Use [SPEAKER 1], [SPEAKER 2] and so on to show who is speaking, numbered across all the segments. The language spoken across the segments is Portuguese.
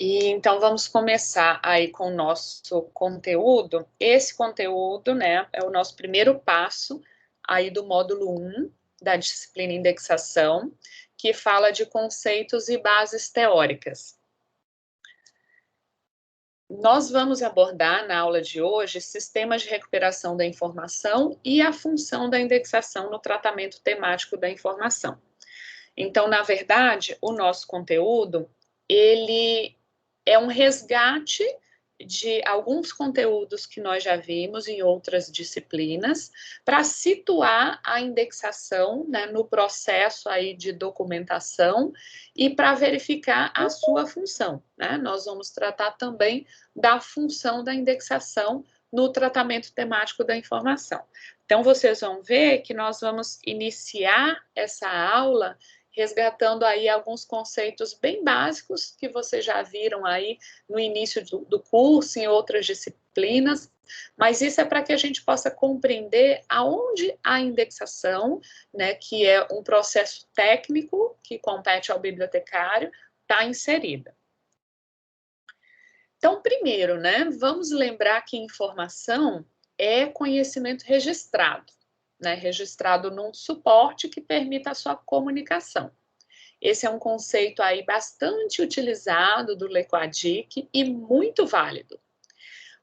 [SPEAKER 1] E então vamos começar aí com o nosso conteúdo. Esse conteúdo, né, é o nosso primeiro passo aí do módulo 1 da disciplina indexação, que fala de conceitos e bases teóricas. Nós vamos abordar na aula de hoje sistemas de recuperação da informação e a função da indexação no tratamento temático da informação. Então, na verdade, o nosso conteúdo, ele é um resgate de alguns conteúdos que nós já vimos em outras disciplinas, para situar a indexação, né, no processo aí de documentação e para verificar a sua função, né? Nós vamos tratar também da função da indexação no tratamento temático da informação. Então, vocês vão ver que nós vamos iniciar essa aula resgatando aí alguns conceitos bem básicos que vocês já viram aí no início do curso, em outras disciplinas, mas isso é para que a gente possa compreender aonde a indexação, né, que é um processo técnico que compete ao bibliotecário, está inserida. Então, primeiro, né, vamos lembrar que informação é conhecimento registrado, né, registrado num suporte que permita a sua comunicação. Esse é um conceito aí bastante utilizado do Le Quadic e muito válido.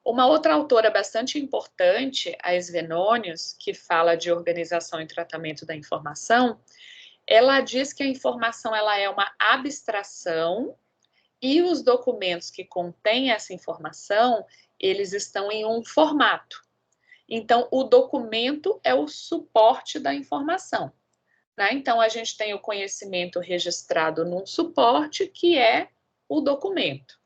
[SPEAKER 1] Uma outra autora bastante importante, a Svenonius, que fala de organização e tratamento da informação, ela diz que a informação ela é uma abstração e os documentos que contêm essa informação, eles estão em um formato. Então, o documento é o suporte da informação, né? Então, a gente tem o conhecimento registrado num suporte, que é o documento.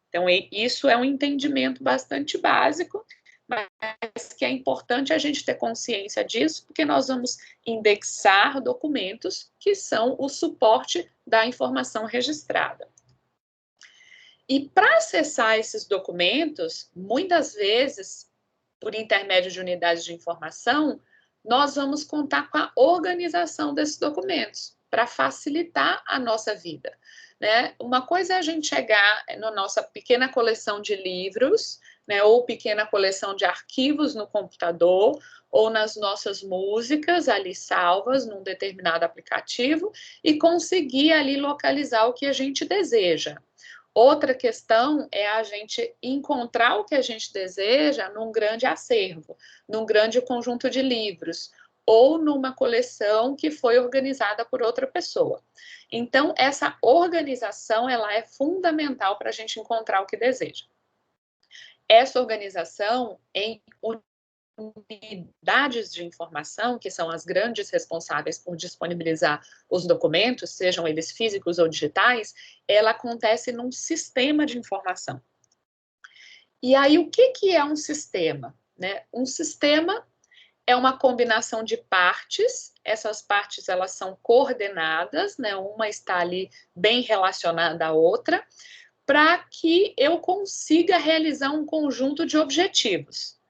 [SPEAKER 1] Então, isso é um entendimento bastante básico, mas que é importante a gente ter consciência disso, porque nós vamos indexar documentos que são o suporte da informação registrada. E para acessar esses documentos, muitas vezes, por intermédio de unidades de informação, nós vamos contar com a organização desses documentos, para facilitar a nossa vida, né? Uma coisa é a gente chegar na nossa pequena coleção de livros, né, ou pequena coleção de arquivos no computador, ou nas nossas músicas ali salvas num determinado aplicativo, e conseguir ali localizar o que a gente deseja. Outra questão é a gente encontrar o que a gente deseja num grande acervo, num grande conjunto de livros, ou numa coleção que foi organizada por outra pessoa. Então, essa organização ela é fundamental para a gente encontrar o que deseja. Essa organização em unidades de informação, que são as grandes responsáveis por disponibilizar os documentos, sejam eles físicos ou digitais, ela acontece num sistema de informação. E aí, o que é um sistema, né? Um sistema é uma combinação de partes, essas partes elas são coordenadas, né? Uma está ali bem relacionada à outra, para que eu consiga realizar um conjunto de objetivos.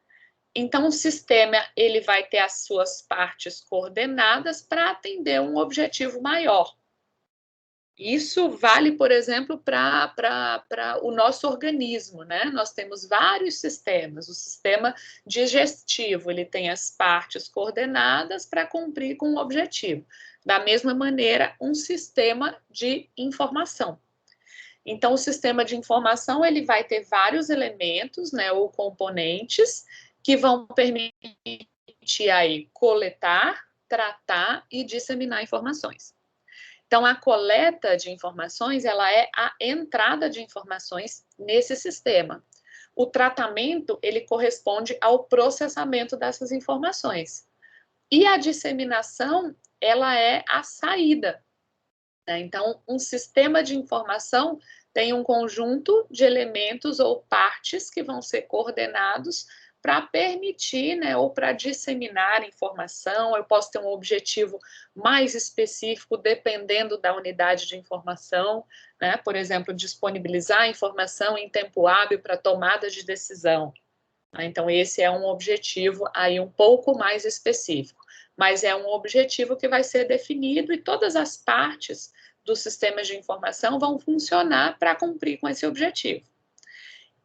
[SPEAKER 1] Então, o sistema ele vai ter as suas partes coordenadas para atender um objetivo maior. Isso vale, por exemplo, para o nosso organismo, né? Nós temos vários sistemas. O sistema digestivo, ele tem as partes coordenadas para cumprir com o objetivo. Da mesma maneira, um sistema de informação. Então, o sistema de informação, ele vai ter vários elementos, né, ou componentes, que vão permitir aí coletar, tratar e disseminar informações. Então, a coleta de informações, ela é a entrada de informações nesse sistema. O tratamento, ele corresponde ao processamento dessas informações. E a disseminação, ela é a saída, né? Então, um sistema de informação tem um conjunto de elementos ou partes que vão ser coordenados para permitir, né, ou para disseminar informação. Eu posso ter um objetivo mais específico dependendo da unidade de informação, né? Por exemplo, disponibilizar informação em tempo hábil para tomada de decisão. Então, esse é um objetivo aí um pouco mais específico, mas é um objetivo que vai ser definido e todas as partes dos sistemas de informação vão funcionar para cumprir com esse objetivo.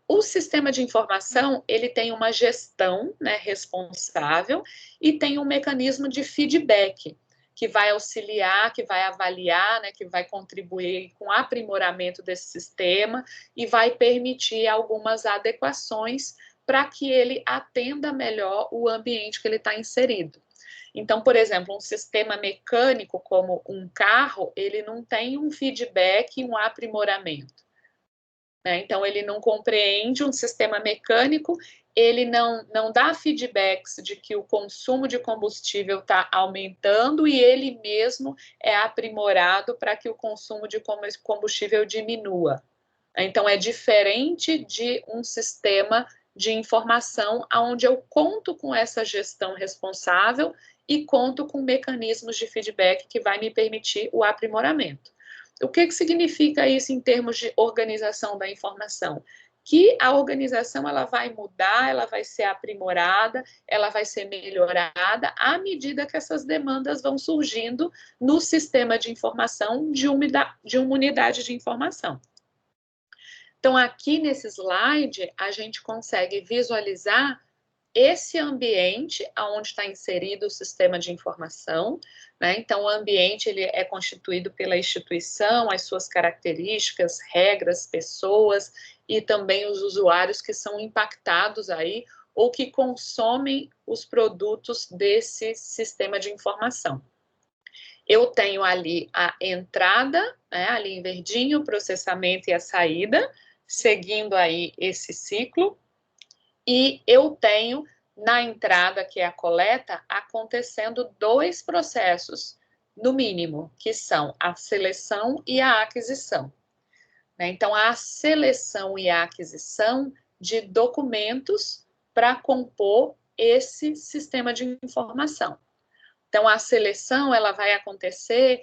[SPEAKER 1] O sistema de informação, ele tem uma gestão, né, responsável e tem um mecanismo de feedback, que vai auxiliar, que vai avaliar, né, que vai contribuir com o aprimoramento desse sistema e vai permitir algumas adequações para que ele atenda melhor o ambiente que ele está inserido. Então, por exemplo, um sistema mecânico como um carro, ele não tem um feedback e um aprimoramento. Então, ele não compreende um sistema mecânico, ele não dá feedbacks de que o consumo de combustível está aumentando e ele mesmo é aprimorado para que o consumo de combustível diminua. Então, é diferente de um sistema de informação onde eu conto com essa gestão responsável e conto com mecanismos de feedback que vai me permitir o aprimoramento. O que significa isso em termos de organização da informação? Que a organização ela vai mudar, ela vai ser aprimorada, ela vai ser melhorada à medida que essas demandas vão surgindo no sistema de informação de uma unidade de informação. Então, aqui nesse slide, a gente consegue visualizar esse ambiente onde está inserido o sistema de informação, né? Então, o ambiente ele é constituído pela instituição, as suas características, regras, pessoas e também os usuários que são impactados aí ou que consomem os produtos desse sistema de informação. Eu tenho ali a entrada, né, ali em verdinho, o processamento e a saída, seguindo aí esse ciclo. E eu tenho na entrada, que é a coleta, acontecendo dois processos, no mínimo, que são a seleção e a aquisição. Então, a seleção e a aquisição de documentos para compor esse sistema de informação. Então, a seleção ela vai acontecer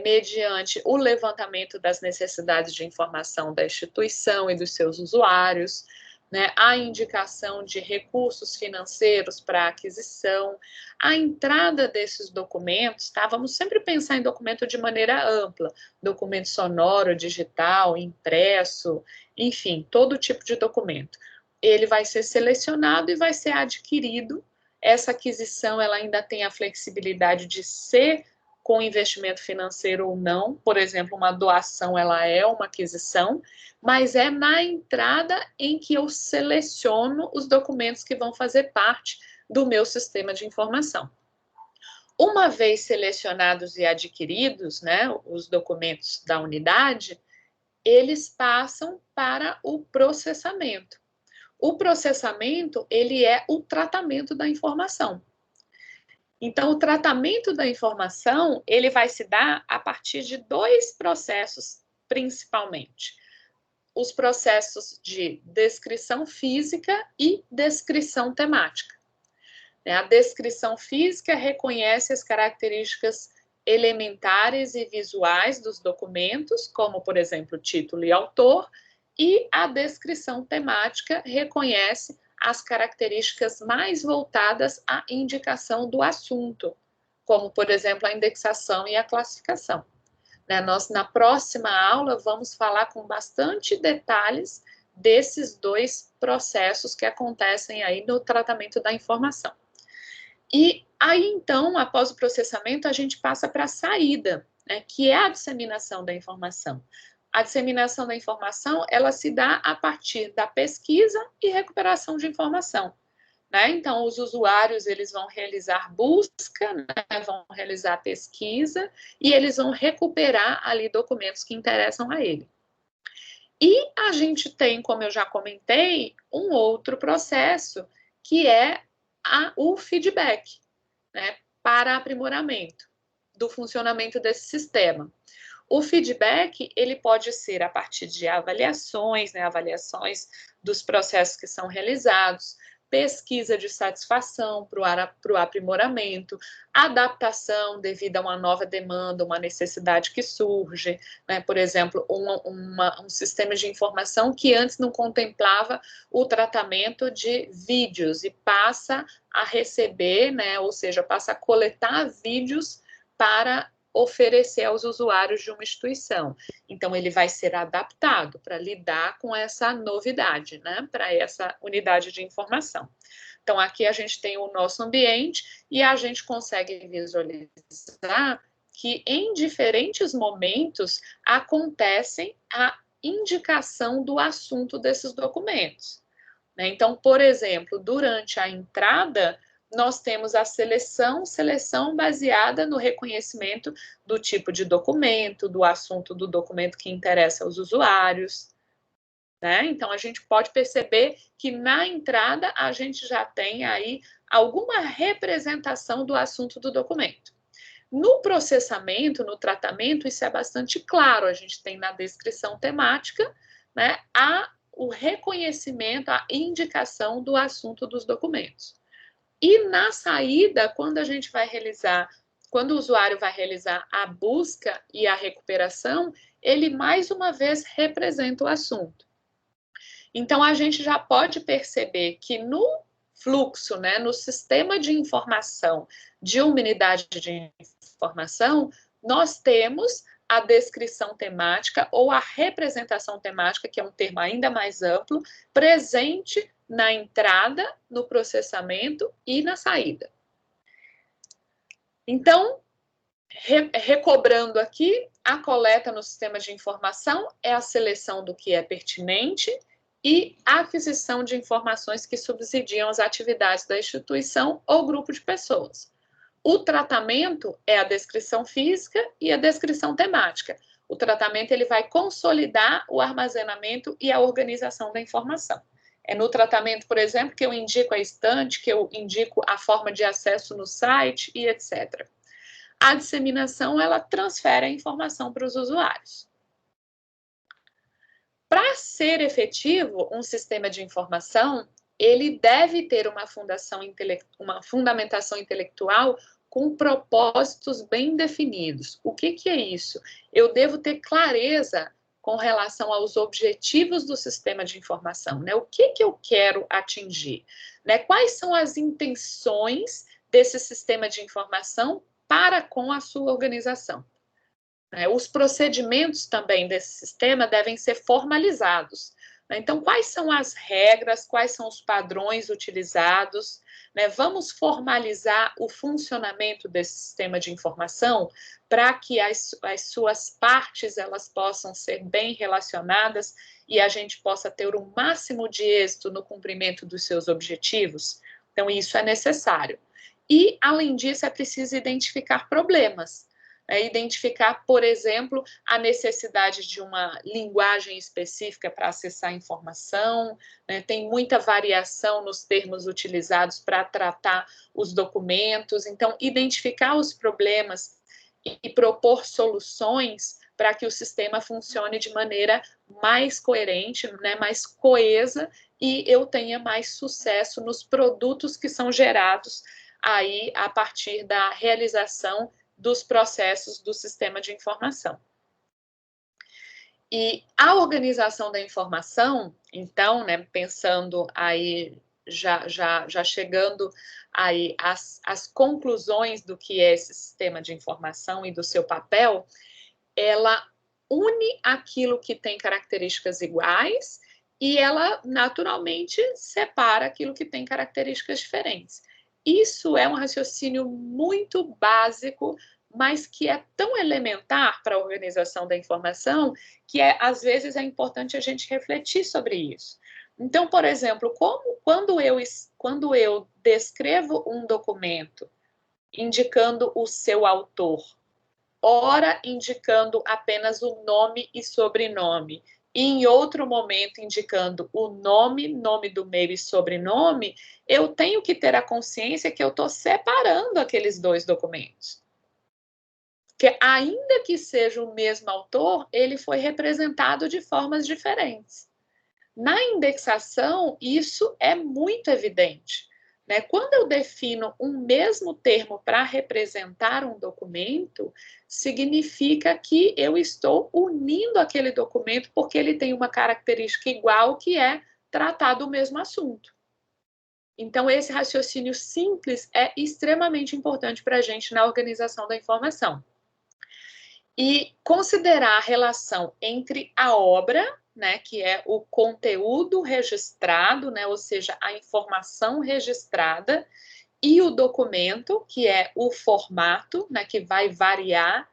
[SPEAKER 1] mediante o levantamento das necessidades de informação da instituição e dos seus usuários, né, a indicação de recursos financeiros para aquisição, a entrada desses documentos, tá? Vamos sempre pensar em documento de maneira ampla, documento sonoro, digital, impresso, enfim, todo tipo de documento. Ele vai ser selecionado e vai ser adquirido. Essa aquisição ela ainda tem a flexibilidade de ser com investimento financeiro ou não. Por exemplo, uma doação ela é uma aquisição, mas é na entrada em que eu seleciono os documentos que vão fazer parte do meu sistema de informação. Uma vez selecionados e adquiridos, né, os documentos da unidade, eles passam para o processamento. O processamento, ele é o tratamento da informação. Então, o tratamento da informação, ele vai se dar a partir de dois processos, principalmente. Os processos de descrição física e descrição temática. A descrição física reconhece as características elementares e visuais dos documentos, como, por exemplo, título e autor, e a descrição temática reconhece as características mais voltadas à indicação do assunto, como, por exemplo, a indexação e a classificação. Nós, na próxima aula, vamos falar com bastante detalhes desses dois processos que acontecem aí no tratamento da informação. E aí, então, após o processamento, a gente passa para a saída, né, que é a disseminação da informação. A disseminação da informação, ela se dá a partir da pesquisa e recuperação de informação. Né? Então, os usuários, eles vão realizar busca, né? Vão realizar pesquisa e eles vão recuperar ali documentos que interessam a ele. E a gente tem, como eu já comentei, um outro processo, que é o feedback, né? Para aprimoramento do funcionamento desse sistema. O feedback, ele pode ser a partir de avaliações, né, avaliações dos processos que são realizados, pesquisa de satisfação para o aprimoramento, adaptação devido a uma nova demanda, uma necessidade que surge, né, por exemplo, um sistema de informação que antes não contemplava o tratamento de vídeos e passa a receber, né, ou seja, passa a coletar vídeos para oferecer aos usuários de uma instituição. Então, ele vai ser adaptado para lidar com essa novidade, né? Para essa unidade de informação. Então, aqui a gente tem o nosso ambiente e a gente consegue visualizar que em diferentes momentos acontecem a indicação do assunto desses documentos. Então, por exemplo, durante a entrada, nós temos a seleção baseada no reconhecimento do tipo de documento, do assunto do documento que interessa aos usuários. Então, a gente pode perceber que na entrada a gente já tem aí alguma representação do assunto do documento. No processamento, no tratamento, isso é bastante claro. A gente tem na descrição temática, né, o reconhecimento, a indicação do assunto dos documentos. E na saída, quando o usuário vai realizar a busca e a recuperação, ele mais uma vez representa o assunto. Então, a gente já pode perceber que no fluxo, né, no sistema de informação de uma unidade de informação, nós temos a descrição temática ou a representação temática, que é um termo ainda mais amplo, presente na entrada, no processamento e na saída. Então, recobrando aqui, a coleta no sistema de informação é a seleção do que é pertinente e a aquisição de informações que subsidiam as atividades da instituição ou grupo de pessoas. O tratamento é a descrição física e a descrição temática. O tratamento ele vai consolidar o armazenamento e a organização da informação. É no tratamento, por exemplo, que eu indico a estante, que eu indico a forma de acesso no site e etc. A disseminação, ela transfere a informação para os usuários. Para ser efetivo, um sistema de informação, ele deve ter uma fundamentação intelectual com propósitos bem definidos. O que é isso? Eu devo ter clareza com relação aos objetivos do sistema de informação, né? O que eu quero atingir? Né? Quais são as intenções desse sistema de informação para com a sua organização? Os procedimentos também desse sistema devem ser formalizados. Então, quais são as regras, quais são os padrões utilizados? Vamos formalizar o funcionamento desse sistema de informação para que as suas partes elas possam ser bem relacionadas e a gente possa ter o máximo de êxito no cumprimento dos seus objetivos. Então, isso é necessário. E, além disso, é preciso identificar problemas. Identificar, por exemplo, a necessidade de uma linguagem específica para acessar a informação, tem muita variação nos termos utilizados para tratar os documentos, então, identificar os problemas e propor soluções para que o sistema funcione de maneira mais coerente, mais coesa, e eu tenha mais sucesso nos produtos que são gerados aí a partir da realização dos processos do sistema de informação. E a organização da informação, então, pensando aí, já chegando aí às conclusões do que é esse sistema de informação e do seu papel, ela une aquilo que tem características iguais e ela, naturalmente, separa aquilo que tem características diferentes. Isso é um raciocínio muito básico, mas que é tão elementar para a organização da informação que, às vezes, é importante a gente refletir sobre isso. Então, por exemplo, quando eu descrevo um documento indicando o seu autor, ora indicando apenas o nome e sobrenome, e em outro momento indicando o nome do meio e sobrenome, eu tenho que ter a consciência que eu estou separando aqueles dois documentos. Porque ainda que seja o mesmo autor, ele foi representado de formas diferentes. Na indexação, isso é muito evidente. Quando eu defino um mesmo termo para representar um documento, significa que eu estou unindo aquele documento porque ele tem uma característica igual, que é tratar do mesmo assunto. Então, esse raciocínio simples é extremamente importante para a gente na organização da informação. e considerar a relação entre a obra, né, que é o conteúdo registrado, né, ou seja, a informação registrada, e o documento, que é o formato, né, que vai variar,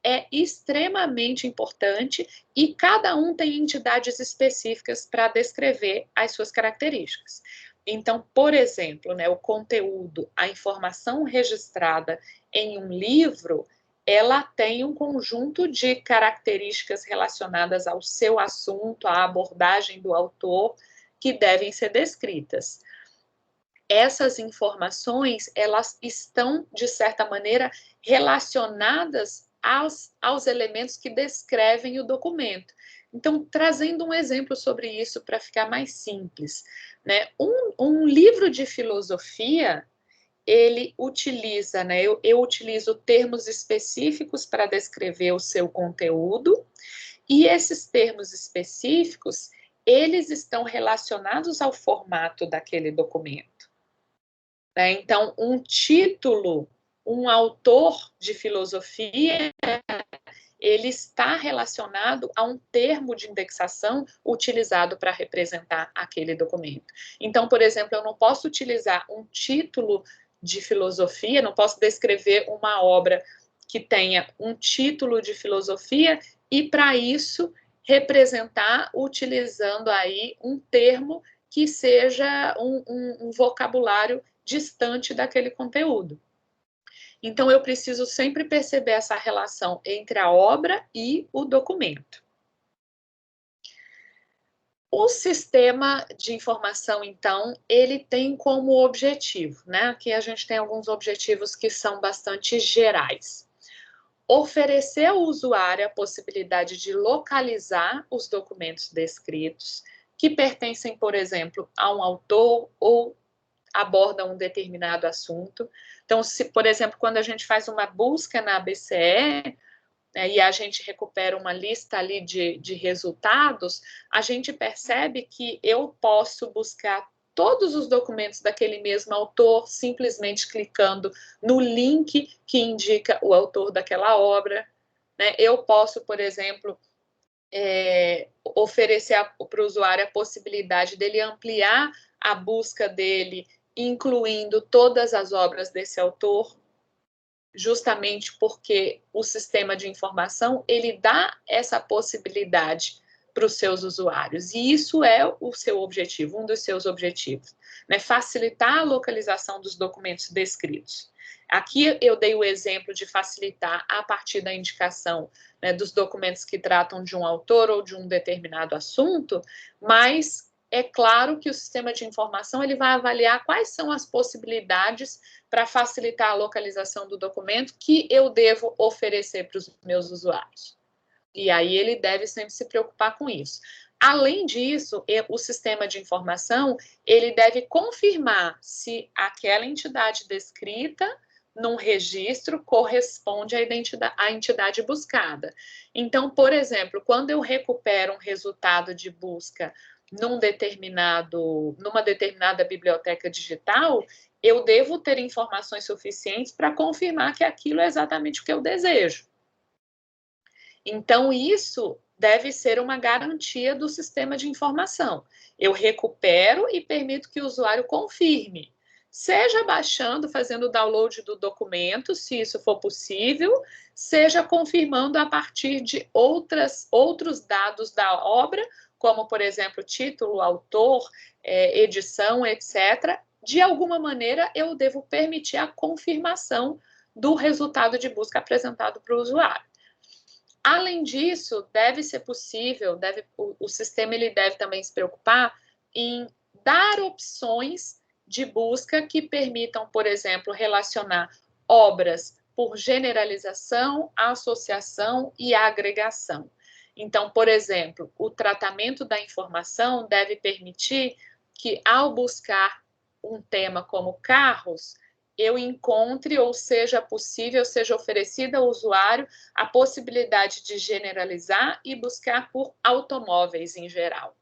[SPEAKER 1] é extremamente importante e cada um tem entidades específicas para descrever as suas características. Então, por exemplo, né, o conteúdo, a informação registrada em um livro, ela tem um conjunto de características relacionadas ao seu assunto, à abordagem do autor, que devem ser descritas. Essas informações, elas estão, de certa maneira, relacionadas aos elementos que descrevem o documento. Então, trazendo um exemplo sobre isso para ficar mais simples, né? Um livro de filosofia, ele utiliza, né? Eu utilizo termos específicos para descrever o seu conteúdo, e esses termos específicos, eles estão relacionados ao formato daquele documento. Né? Então, um título, um autor de filosofia, ele está relacionado a um termo de indexação utilizado para representar aquele documento. Então, por exemplo, eu não posso utilizar um título de filosofia, não posso descrever uma obra que tenha um título de filosofia e, para isso, representar utilizando aí um termo que seja um vocabulário distante daquele conteúdo. Então, eu preciso sempre perceber essa relação entre a obra e o documento. O sistema de informação, então, ele tem como objetivo, né? Aqui a gente tem alguns objetivos que são bastante gerais. Oferecer ao usuário a possibilidade de localizar os documentos descritos, que pertencem, por exemplo, a um autor ou abordam um determinado assunto. Então, se, por exemplo, quando a gente faz uma busca na ABCE, né, e a gente recupera uma lista ali de resultados, a gente percebe que eu posso buscar todos os documentos daquele mesmo autor, simplesmente clicando no link que indica o autor daquela obra. Né? Eu posso, por exemplo, oferecer para o usuário a possibilidade dele ampliar a busca dele, incluindo todas as obras desse autor, justamente porque o sistema de informação, ele dá essa possibilidade para os seus usuários, e isso é o seu objetivo, um dos seus objetivos, né? Facilitar a localização dos documentos descritos. Aqui eu dei o exemplo de facilitar a partir da indicação, né, dos documentos que tratam de um autor ou de um determinado assunto, mas é claro que o sistema de informação ele vai avaliar quais são as possibilidades para facilitar a localização do documento que eu devo oferecer para os meus usuários. E aí ele deve sempre se preocupar com isso. Além disso, o sistema de informação, ele deve confirmar se aquela entidade descrita num registro corresponde à entidade buscada. Então, por exemplo, quando eu recupero um resultado de busca numa determinada biblioteca digital, eu devo ter informações suficientes para confirmar que aquilo é exatamente o que eu desejo. Então, isso deve ser uma garantia do sistema de informação. Eu recupero e permito que o usuário confirme, seja baixando, fazendo o download do documento, se isso for possível, seja confirmando a partir de outros dados da obra, como, por exemplo, título, autor, edição, etc. De alguma maneira, eu devo permitir a confirmação do resultado de busca apresentado para o usuário. Além disso, deve ser possível, o sistema ele deve também se preocupar em dar opções de busca que permitam, por exemplo, relacionar obras por generalização, associação e agregação. Então, por exemplo, o tratamento da informação deve permitir que, ao buscar um tema como carros, eu encontre, ou seja possível, seja oferecida ao usuário a possibilidade de generalizar e buscar por automóveis em geral.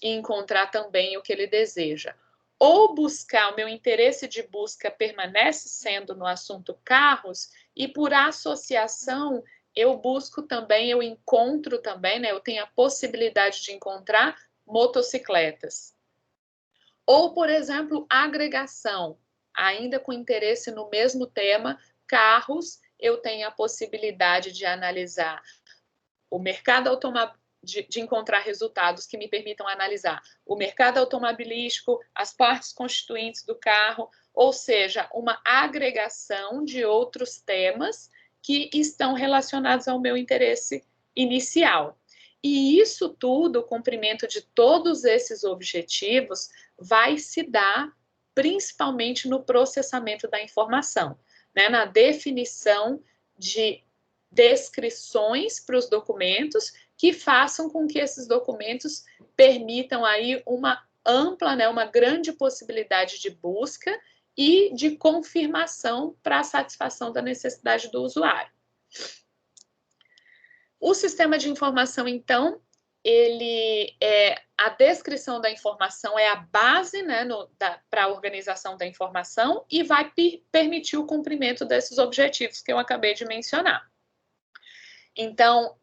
[SPEAKER 1] E encontrar também o que ele deseja. Ou buscar, o meu interesse de busca permanece sendo no assunto carros, e por associação eu busco também, eu encontro também, né, eu tenho a possibilidade de encontrar motocicletas. Ou, por exemplo, agregação, ainda com interesse no mesmo tema, carros, eu tenho a possibilidade de analisar o mercado automobilístico, de encontrar resultados que me permitam analisar o mercado automobilístico, as partes constituintes do carro, ou seja, uma agregação de outros temas que estão relacionados ao meu interesse inicial. E isso tudo, o cumprimento de todos esses objetivos, vai se dar principalmente no processamento da informação, né, na definição de descrições para os documentos que façam com que esses documentos permitam aí uma ampla, né, uma grande possibilidade de busca e de confirmação para a satisfação da necessidade do usuário. O sistema de informação, então, a descrição da informação é a base, né, para a organização da informação e vai permitir o cumprimento desses objetivos que eu acabei de mencionar. Então,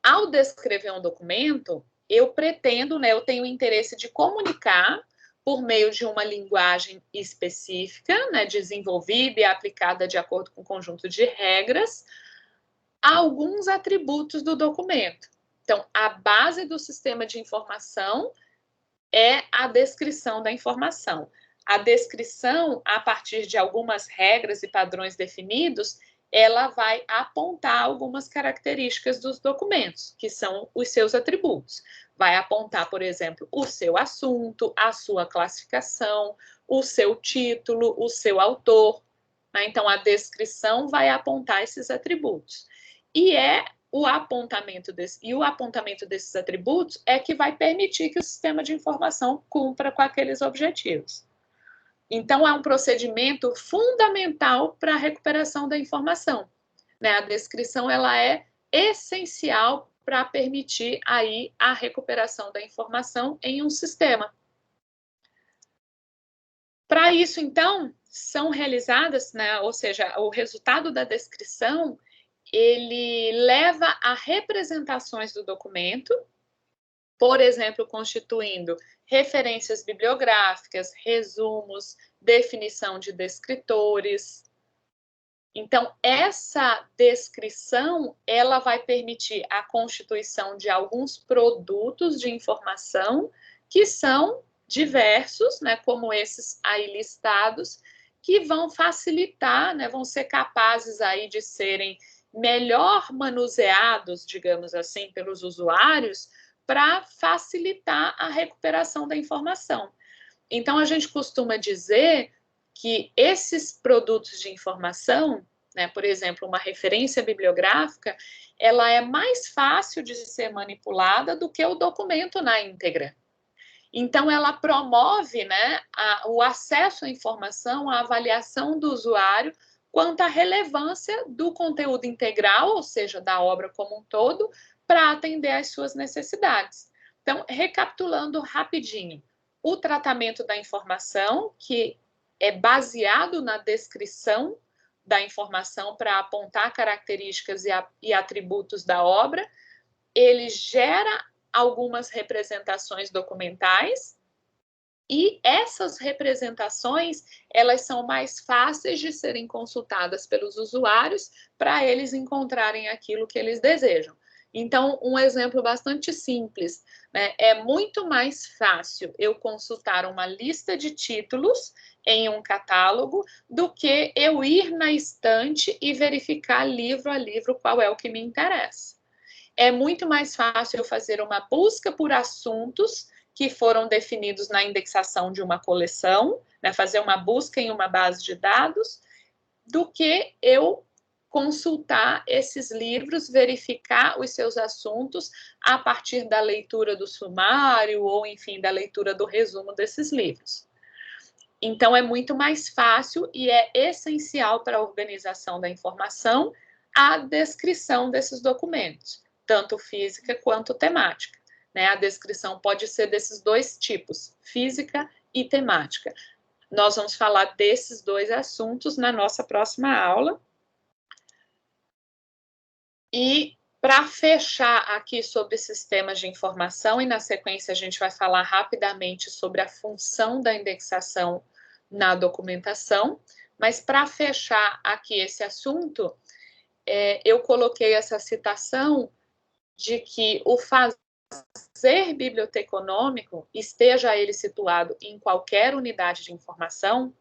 [SPEAKER 1] ao descrever um documento, eu pretendo, né, eu tenho o interesse de comunicar por meio de uma linguagem específica, né, desenvolvida e aplicada de acordo com um conjunto de regras, alguns atributos do documento. Então, a base do sistema de informação é a descrição da informação. A descrição, a partir de algumas regras e padrões definidos, ela vai apontar algumas características dos documentos, que são os seus atributos. Vai apontar, por exemplo, o seu assunto, a sua classificação, o seu título, o seu autor. Né? Então, a descrição vai apontar esses atributos. E o apontamento desses atributos é que vai permitir que o sistema de informação cumpra com aqueles objetivos. Então, é um procedimento fundamental para a recuperação da informação. Né? A descrição ela é essencial para permitir aí a recuperação da informação em um sistema. Para isso, então, são realizadas, né, ou seja, o resultado da descrição, ele leva a representações do documento, por exemplo, constituindo referências bibliográficas, resumos, definição de descritores. Então, essa descrição, ela vai permitir a constituição de alguns produtos de informação que são diversos, né, como esses aí listados, que vão facilitar, né, vão ser capazes aí de serem melhor manuseados, digamos assim, pelos usuários, para facilitar a recuperação da informação. Então, a gente costuma dizer que esses produtos de informação, né, por exemplo, uma referência bibliográfica, ela é mais fácil de ser manipulada do que o documento na íntegra. Então, ela promove, né, o acesso à informação, a avaliação do usuário quanto à relevância do conteúdo integral, ou seja, da obra como um todo, para atender às suas necessidades. Então, recapitulando rapidinho, o tratamento da informação, que é baseado na descrição da informação para apontar características e atributos da obra, ele gera algumas representações documentais e essas representações, elas são mais fáceis de serem consultadas pelos usuários para eles encontrarem aquilo que eles desejam. Então, um exemplo bastante simples, né? É muito mais fácil eu consultar uma lista de títulos em um catálogo do que eu ir na estante e verificar livro a livro qual é o que me interessa. É muito mais fácil eu fazer uma busca por assuntos que foram definidos na indexação de uma coleção, né? Fazer uma busca em uma base de dados, do que eu consultar esses livros, verificar os seus assuntos a partir da leitura do sumário ou, enfim, da leitura do resumo desses livros. Então, é muito mais fácil e é essencial para a organização da informação a descrição desses documentos, tanto física quanto temática. Né? A descrição pode ser desses dois tipos, física e temática. Nós vamos falar desses dois assuntos na nossa próxima aula. E para fechar aqui sobre sistemas de informação, e na sequência a gente vai falar rapidamente sobre a função da indexação na documentação, mas para fechar aqui esse assunto, eu coloquei essa citação de que o fazer biblioteconômico, esteja ele situado em qualquer unidade de informação,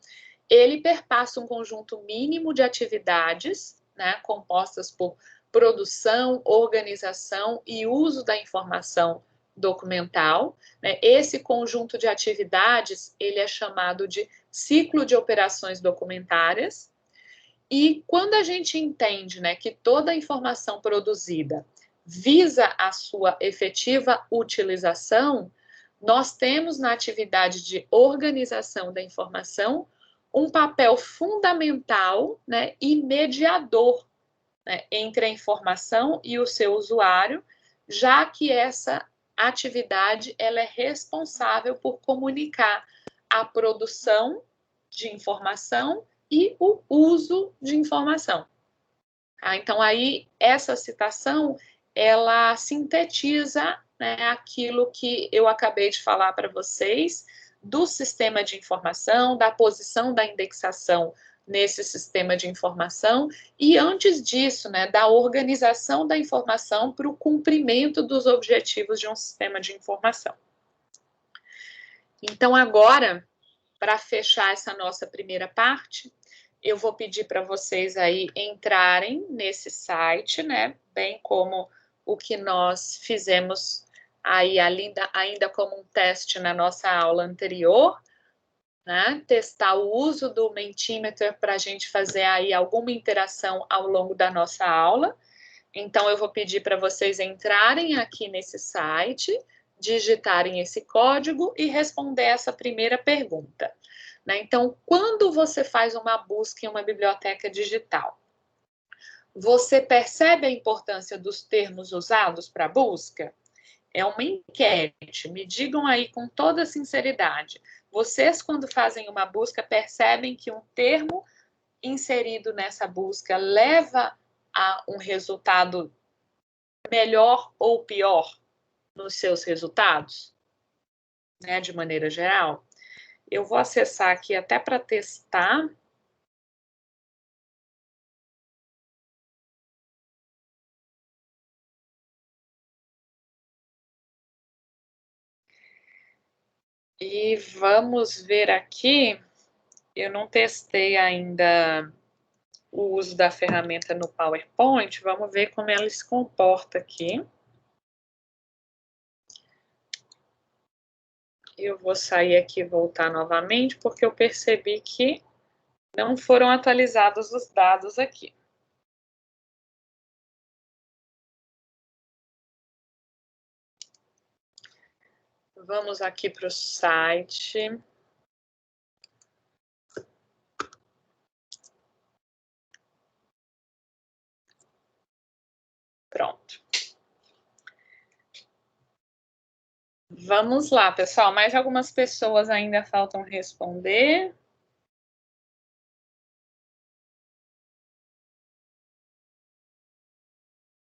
[SPEAKER 1] ele perpassa um conjunto mínimo de atividades, né, compostas por produção, organização e uso da informação documental, né? Esse conjunto de atividades, ele é chamado de ciclo de operações documentárias. E quando a gente entende, né, que toda a informação produzida visa a sua efetiva utilização, nós temos na atividade de organização da informação um papel fundamental, né, e mediador, né, entre a informação e o seu usuário, já que essa atividade ela é responsável por comunicar a produção de informação e o uso de informação. Então, aí, essa citação, ela sintetiza, né, aquilo que eu acabei de falar para vocês, do sistema de informação, da posição da indexação nesse sistema de informação, e antes disso, né, da organização da informação para o cumprimento dos objetivos de um sistema de informação. Então, agora, para fechar essa nossa primeira parte, eu vou pedir para vocês aí entrarem nesse site, né, bem como o que nós fizemos aí ainda como um teste na nossa aula anterior, né, testar o uso do Mentimeter para a gente fazer aí alguma interação ao longo da nossa aula. Então, eu vou pedir para vocês entrarem aqui nesse site, digitarem esse código e responder essa primeira pergunta. Né? Então, quando você faz uma busca em uma biblioteca digital, você percebe a importância dos termos usados para a busca? É uma enquete, me digam aí com toda sinceridade. Vocês, quando fazem uma busca, percebem que um termo inserido nessa busca leva a um resultado melhor ou pior nos seus resultados, né, de maneira geral? Eu vou acessar aqui até para testar. E vamos ver aqui, eu não testei ainda o uso da ferramenta no PowerPoint, vamos ver como ela se comporta aqui. Eu vou sair aqui e voltar novamente, porque eu percebi que não foram atualizados os dados aqui. Vamos aqui para o site. Pronto. Vamos lá, pessoal. Mais algumas pessoas ainda faltam responder.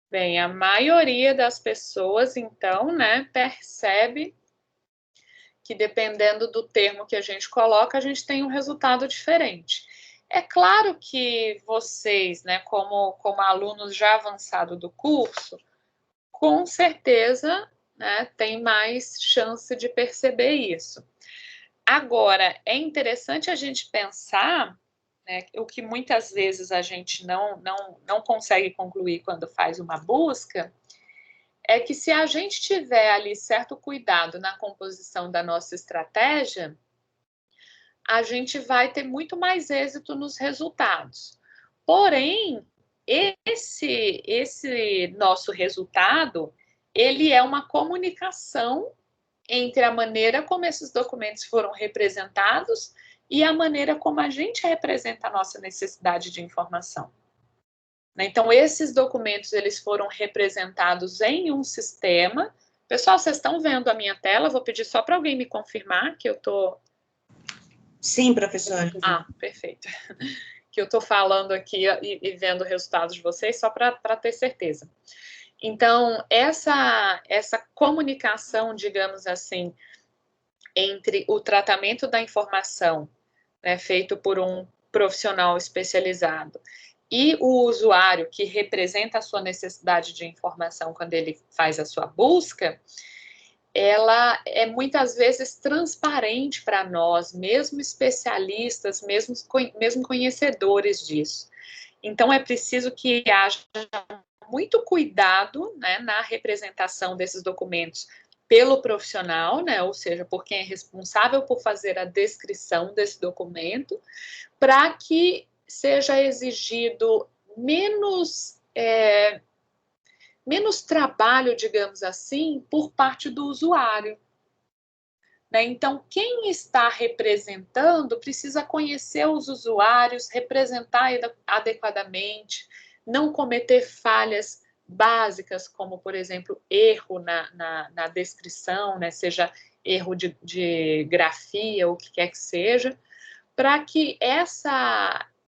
[SPEAKER 1] Bem, a maioria das pessoas, então, né, percebe que dependendo do termo que a gente coloca, a gente tem um resultado diferente. É claro que vocês, né, como alunos já avançados do curso, com certeza, né, tem mais chance de perceber isso. Agora, é interessante a gente pensar, né, o que muitas vezes a gente não consegue concluir quando faz uma busca, é que se a gente tiver ali certo cuidado na composição da nossa estratégia, a gente vai ter muito mais êxito nos resultados. Porém, esse nosso resultado, ele é uma comunicação entre a maneira como esses documentos foram representados e a maneira como a gente representa a nossa necessidade de informação. Então, esses documentos, eles foram representados em um sistema. Pessoal, vocês estão vendo a minha tela? Vou pedir só para alguém me confirmar que eu estou...
[SPEAKER 2] Sim, professora.
[SPEAKER 1] Ah, perfeito. que eu estou falando aqui e vendo resultados de vocês, só para ter certeza. Então, essa comunicação, digamos assim, entre o tratamento da informação, né, feito por um profissional especializado, e o usuário que representa a sua necessidade de informação quando ele faz a sua busca, ela é muitas vezes transparente para nós, mesmo especialistas, mesmo conhecedores disso. Então, é preciso que haja muito cuidado, né, na representação desses documentos pelo profissional, né, ou seja, por quem é responsável por fazer a descrição desse documento, para que seja exigido menos trabalho, digamos assim, por parte do usuário. Né? Então, quem está representando precisa conhecer os usuários, representar adequadamente, não cometer falhas básicas, como, por exemplo, erro na descrição, né? Seja erro de grafia, ou o que quer que seja, para que